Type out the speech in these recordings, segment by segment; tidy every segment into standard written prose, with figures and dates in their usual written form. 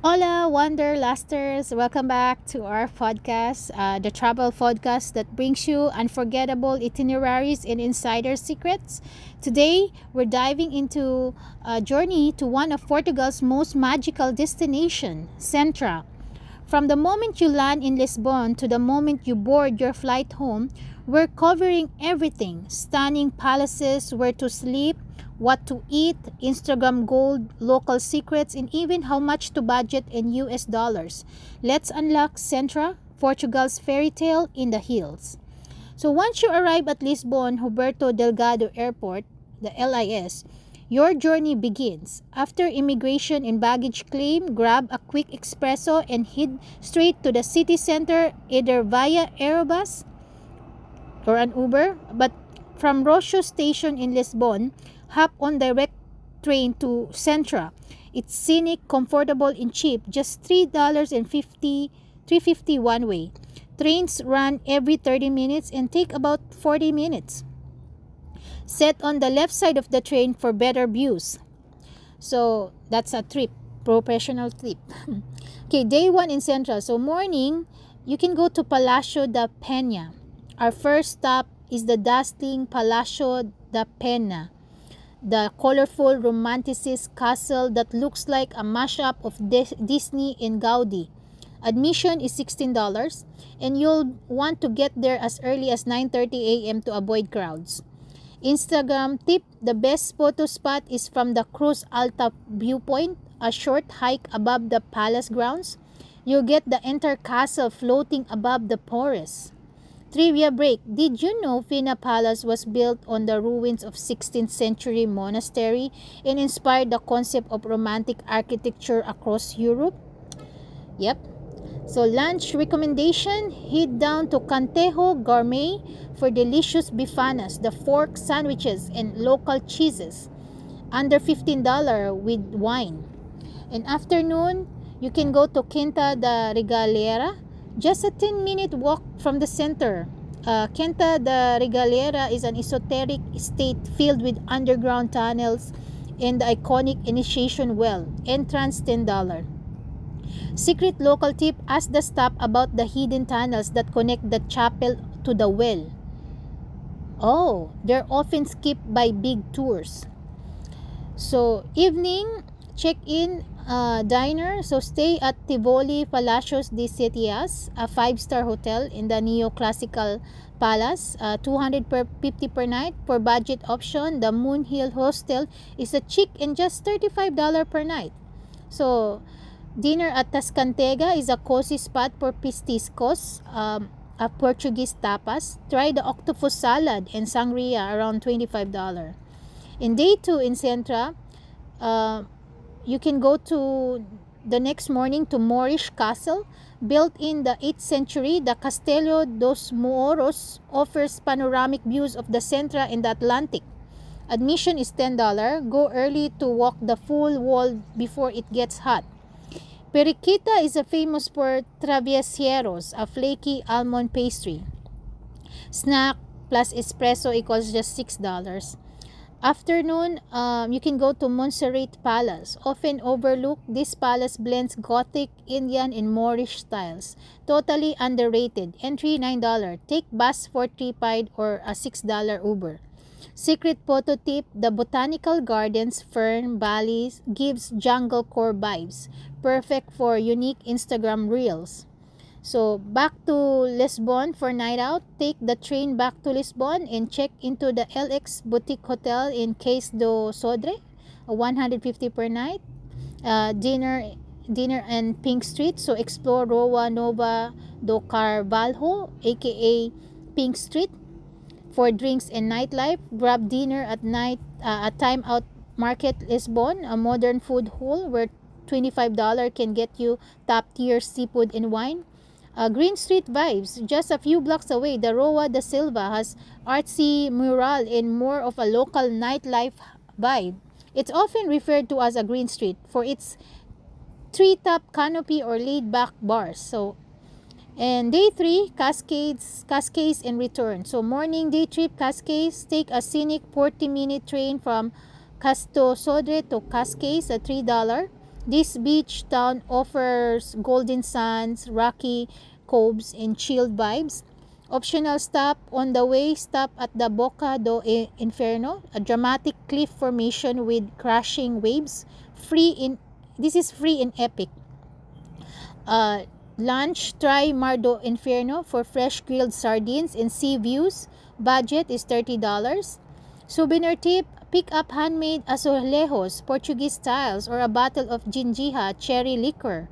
Hola, Wanderlusters! Welcome back to our podcast, the travel podcast that brings you unforgettable itineraries and insider secrets. Today, we're diving into a journey to one of Portugal's most magical destinations, Sintra. From the moment you land in Lisbon to the moment you board your flight home, we're covering everything: stunning palaces, where to sleep, what to eat, Instagram gold, local secrets, and even how much to budget in US dollars. Let's unlock Sintra, Portugal's fairy tale in the hills. So once you arrive at Lisbon Roberto Delgado Airport, the LIS, your journey begins. After immigration and baggage claim, grab a quick espresso and head straight to the city center either via Aerobus or an Uber. But from Roxo station in Lisbon, hop on direct train to Sintra. It's scenic, comfortable, and cheap, just $3.50 one way. Trains run every 30 minutes and take about 40 minutes. Set on the left side of the train for better views. So that's a trip, professional trip. Okay, day one in Central. So morning, you can go to Palacio da Peña. Our first stop is the dazzling Palacio da Peña, the colorful romanticist castle that looks like a mashup of Disney and Gaudi. Admission is $16, and you'll want to get there as early as 9:30 a.m. to avoid crowds. Instagram tip: the best photo spot is from the Cruz Alta viewpoint, a short hike above the palace grounds. You'll get the entire castle floating above the forest. Trivia break: did you know Fina Palace was built on the ruins of 16th century monastery and inspired the concept of romantic architecture across Europe? Yep. So lunch recommendation: head down to Cantejo Gourmet for delicious bifanas, the fork sandwiches, and local cheeses. Under $15 with wine. In afternoon, you can go to Quinta da Regalera, just a 10-minute walk from the center. Quinta da Regalera is an esoteric estate filled with underground tunnels and the iconic initiation well. Entrance $10. Secret local tip: ask the staff about the hidden tunnels that connect the chapel to the well. Oh, they're often skipped by big tours. So, evening, check-in diner. So, stay at Tivoli Palacios de Setias, a 5-star hotel in the neoclassical palace. 250 per night. For budget option, the Moon Hill Hostel is a chic and just $35 per night. So, dinner at Tascantega is a cozy spot for pistiscos, a Portuguese tapas. Try the octopus salad and sangria, around $25. In day 2 in Sintra, you can go to the next morning to Moorish Castle. Built in the 8th century, the Castelo dos Moros offers panoramic views of the Sintra and the Atlantic. Admission is $10. Go early to walk the full wall before it gets hot. Periquita is famous for travesieros, a flaky almond pastry. Snack plus espresso equals just $6. Afternoon, you can go to Montserrat Palace. Often overlooked, this palace blends Gothic, Indian, and Moorish styles. Totally underrated. Entry $9. Take bus for Tripide or a $6 Uber. Secret photo tip: the botanical gardens, fern valleys, gives jungle core vibes. Perfect for unique Instagram reels. So, back to Lisbon for night out. Take the train back to Lisbon and check into the LX Boutique Hotel in Cais do Sodre, 150 per night. Dinner and Pink Street. So, explore Rua Nova do Carvalho, aka Pink Street, for drinks and nightlife. Grab dinner at night at Time Out Market Lisbon, a modern food hall where $25 can get you top-tier seafood and wine. Green Street vibes. Just a few blocks away, the Rua da Silva has artsy mural and more of a local nightlife vibe. It's often referred to as a Green Street for its treetop canopy or laid-back bars. So, and day 3, Cascades and return. So, morning day trip, Cascades. Take a scenic 40-minute train from Casto Sodre to Cascades at $3. This beach town offers golden sands, rocky coves, and chilled vibes. Optional stop on the way, stop at the Boca do Inferno, a dramatic cliff formation with crashing waves. Free in This is free and epic. Uh, Lunch, try Mardo Inferno for fresh grilled sardines and sea views. Budget is $30. Souvenir tip, pick up handmade azulejos, Portuguese styles, or a bottle of gingiha cherry liquor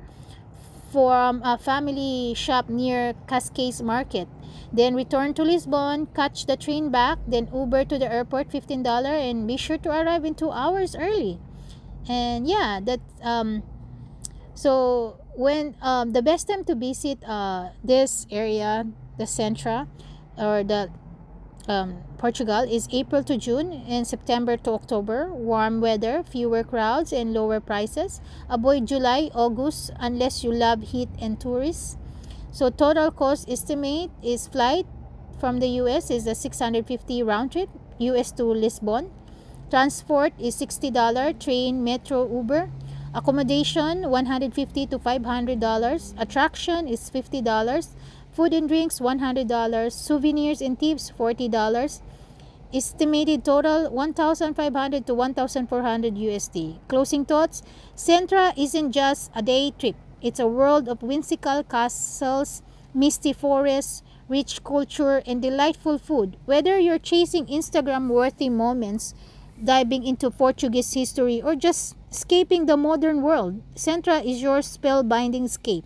from a family shop near Cascais Market. Then return to Lisbon, catch the train back, then Uber to the airport, $15, and be sure to arrive in 2 hours early. And yeah, so when the best time to visit this area, the Centra or the Portugal, is April to June and September to October. Warm weather, fewer crowds, and lower prices. Avoid July, August unless you love heat and tourists. So total cost estimate is flight from the US is a 650 round trip, US to Lisbon. Transport is $60, train, metro, Uber. Accommodation $150 to $500. Attraction is $50. Food and drinks $100. Souvenirs and tips $40. Estimated total 1,500 to 1,400 USD. Closing thoughts: Centra isn't just a day trip. It's a world of whimsical castles, misty forests, rich culture, and delightful food. Whether you're chasing Instagram-worthy moments, diving into Portuguese history, or just escaping the modern world, Centra is your spellbinding escape.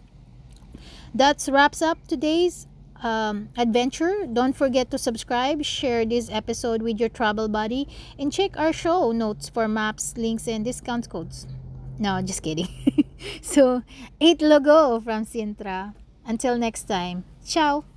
That wraps up today's adventure. Don't forget to subscribe, share this episode with your travel buddy, and check our show notes for maps, links, and discount codes. No, just kidding. So, 8 logo from Sintra. Until next time, ciao!